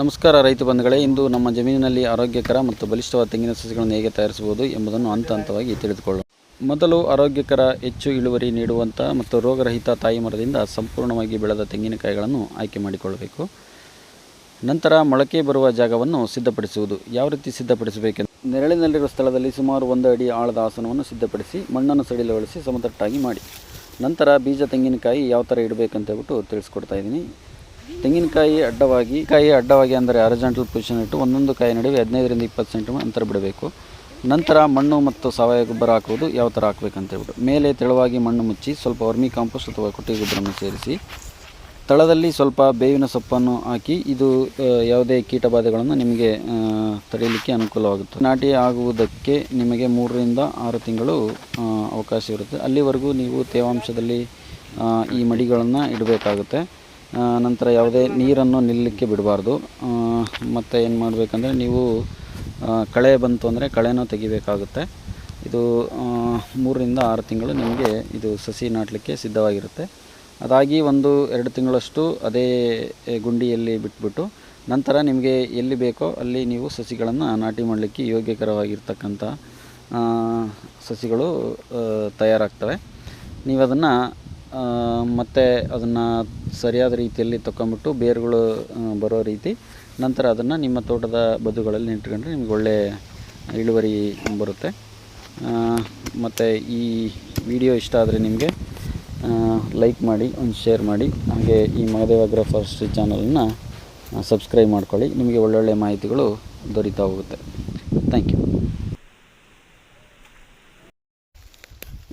ನಮಸ್ಕಾರ ರೈತ ಬಂಧುಗಳೇ, ಇಂದು ನಮ್ಮ ಜಮೀನಿನಲ್ಲಿ ಆರೋಗ್ಯಕರ ಮತ್ತು ಬಲಿಷ್ಠವಾದ ತೆಂಗಿನ ಸಸಿಗಳನ್ನು ಹೇಗೆ ತಯಾರಿಸಬಹುದು ಎಂಬುದನ್ನು ಹಂತ ಹಂತವಾಗಿ ತಿಳಿದುಕೊಳ್ಳೋಣ. ಮೊದಲು ಆರೋಗ್ಯಕರ, ಹೆಚ್ಚು ಇಳುವರಿ ನೀಡುವಂಥ ಮತ್ತು ರೋಗರಹಿತ ತಾಯಿ ಮರದಿಂದ ಸಂಪೂರ್ಣವಾಗಿ ಬೆಳೆದ ತೆಂಗಿನಕಾಯಿಗಳನ್ನು ಆಯ್ಕೆ ಮಾಡಿಕೊಳ್ಳಬೇಕು. ನಂತರ ಮೊಳಕೆ ಬರುವ ಜಾಗವನ್ನು ಸಿದ್ಧಪಡಿಸುವುದು. ಯಾವ ರೀತಿ ಸಿದ್ಧಪಡಿಸಬೇಕೆಂದು, ನೆರಳಿನಲ್ಲಿರುವ ಸ್ಥಳದಲ್ಲಿ ಸುಮಾರು 1 ಅಡಿ ಆಳದ ಆಸನವನ್ನು ಸಿದ್ಧಪಡಿಸಿ ಮಣ್ಣನ್ನು ಸಡಿಲಗೊಳಿಸಿ ಸಮತಟ್ಟಾಗಿ ಮಾಡಿ. ನಂತರ ಬೀಜ ತೆಂಗಿನಕಾಯಿ ಯಾವ ಥರ ಇಡಬೇಕಂತ ಹೇಳ್ಬಿಟ್ಟು ತಿಳಿಸ್ಕೊಡ್ತಾ ಇದ್ದೀನಿ. ತೆಂಗಿನಕಾಯಿ ಅಡ್ಡವಾಗಿ ಅಂದರೆ ಹಾರಿಜಾಂಟಲ್ ಪೊಸಿಷನ್ ಇಟ್ಟು ಒಂದೊಂದು ಕಾಯಿ ನಡುವೆ 15ರಿಂದ 20 ಸೆಂಟಿಮೀಟರ್ ಅಂತರ ಬಿಡಬೇಕು. ನಂತರ ಮಣ್ಣು ಮತ್ತು ಸಾವಯವ ಗೊಬ್ಬರ ಹಾಕುವುದು ಯಾವ ಥರ ಹಾಕಬೇಕಂತ ಹೇಳ್ಬಿಟ್ಟು, ಮೇಲೆ ತೆಳುವಾಗಿ ಮಣ್ಣು ಮುಚ್ಚಿ ಸ್ವಲ್ಪ ವರ್ಮಿ ಕಾಂಪೋಸ್ಟ್ ಅಥವಾ ಕೊಟ್ಟಿಗೆ ಗೊಬ್ಬರವನ್ನು ಸೇರಿಸಿ ತಳದಲ್ಲಿ ಸ್ವಲ್ಪ ಬೇವಿನ ಸೊಪ್ಪನ್ನು ಹಾಕಿ, ಇದು ಯಾವುದೇ ಕೀಟಬಾಧೆಗಳನ್ನು ನಿಮಗೆ ತಡೆಯಲಿಕ್ಕೆ ಅನುಕೂಲವಾಗುತ್ತೆ. ನಾಟಿ ಆಗುವುದಕ್ಕೆ ನಿಮಗೆ 3ರಿಂದ 6 ತಿಂಗಳು ಅವಕಾಶ ಇರುತ್ತೆ. ಅಲ್ಲಿವರೆಗೂ ನೀವು ತೇವಾಂಶದಲ್ಲಿ ಈ ಮಡಿಗಳನ್ನು ಇಡಬೇಕಾಗುತ್ತೆ. ನಂತರ ಯಾವುದೇ ನೀರನ್ನು ನಿಲ್ಲಕ್ಕೆ ಬಿಡಬಾರ್ದು. ಮತ್ತು ಏನು ಮಾಡಬೇಕಂದ್ರೆ, ನೀವು ಕಳೆ ಬಂತು ಅಂದರೆ ಕಳೆನೂ ತೆಗಿಬೇಕಾಗುತ್ತೆ. ಇದು 3ರಿಂದ 6 ತಿಂಗಳು ನಿಮಗೆ ಇದು ಸಸಿ ನಾಟಲಿಕ್ಕೆ ಸಿದ್ಧವಾಗಿರುತ್ತೆ. ಅದಾಗಿ 1-2 ತಿಂಗಳಷ್ಟು ಅದೇ ಗುಂಡಿಯಲ್ಲಿ ಬಿಟ್ಬಿಟ್ಟು ನಂತರ ನಿಮಗೆ ಎಲ್ಲಿ ಬೇಕೋ ಅಲ್ಲಿ ನೀವು ಸಸಿಗಳನ್ನು ನಾಟಿ ಮಾಡಲಿಕ್ಕೆ ಯೋಗ್ಯಕರವಾಗಿರ್ತಕ್ಕಂಥ ಸಸಿಗಳು ತಯಾರಾಗ್ತವೆ. ನೀವು ಅದನ್ನು ಮತ್ತು ಅದನ್ನು ಸರಿಯಾದ ರೀತಿಯಲ್ಲಿ ತಗೊಂಬಿಟ್ಟು ಬೇರುಗಳು ಬರೋ ರೀತಿ ನಂತರ ಅದನ್ನು ನಿಮ್ಮ ತೋಟದ ಬದುಗಳಲ್ಲಿ ನಿಂತ್ಕೊಂಡ್ರೆ ನಿಮ್ಗೆ ಒಳ್ಳೆಯ ಇಳುವರಿ ಬರುತ್ತೆ. ಮತ್ತು ಈ ವಿಡಿಯೋ ಇಷ್ಟ ಆದರೆ ನಿಮಗೆ ಲೈಕ್ ಮಾಡಿ, ಒಂದು ಶೇರ್ ಮಾಡಿ, ಹಾಗೆ ಈ ಮಹದೇವ್ ಅಗ್ರೋ ಫಾರೆಸ್ಟ್ರಿ ಚಾನಲನ್ನು ಸಬ್ಸ್ಕ್ರೈಬ್ ಮಾಡ್ಕೊಳ್ಳಿ. ನಿಮಗೆ ಒಳ್ಳೊಳ್ಳೆ ಮಾಹಿತಿಗಳು ದೊರೀತಾ ಹೋಗುತ್ತೆ. Thank you.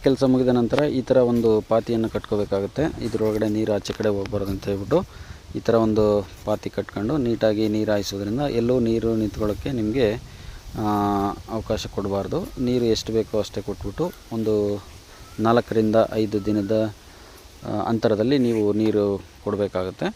ಕೆಲಸ ಮುಗಿದ ನಂತರ ಈ ಥರ ಒಂದು ಪಾತಿಯನ್ನು ಕಟ್ಕೋಬೇಕಾಗುತ್ತೆ. ಇದರೊಳಗಡೆ ನೀರು ಆಚೆ ಕಡೆ ಹೋಗ್ಬಾರ್ದು ಅಂತ ಹೇಳ್ಬಿಟ್ಟು ಈ ಥರ ಒಂದು ಪಾತಿ ಕಟ್ಕೊಂಡು ನೀಟಾಗಿ ನೀರು ಹಾಯಿಸೋದ್ರಿಂದ ಎಲ್ಲೂ ನೀರು ನಿಂತ್ಕೊಳ್ಳೋಕ್ಕೆ ನಿಮಗೆ ಅವಕಾಶ ಕೊಡಬಾರ್ದು. ನೀರು ಎಷ್ಟು ಬೇಕೋ ಅಷ್ಟೇ ಕೊಟ್ಬಿಟ್ಟು ಒಂದು 4ರಿಂದ 5 ದಿನದ ಅಂತರದಲ್ಲಿ ನೀವು ನೀರು ಕೊಡಬೇಕಾಗುತ್ತೆ.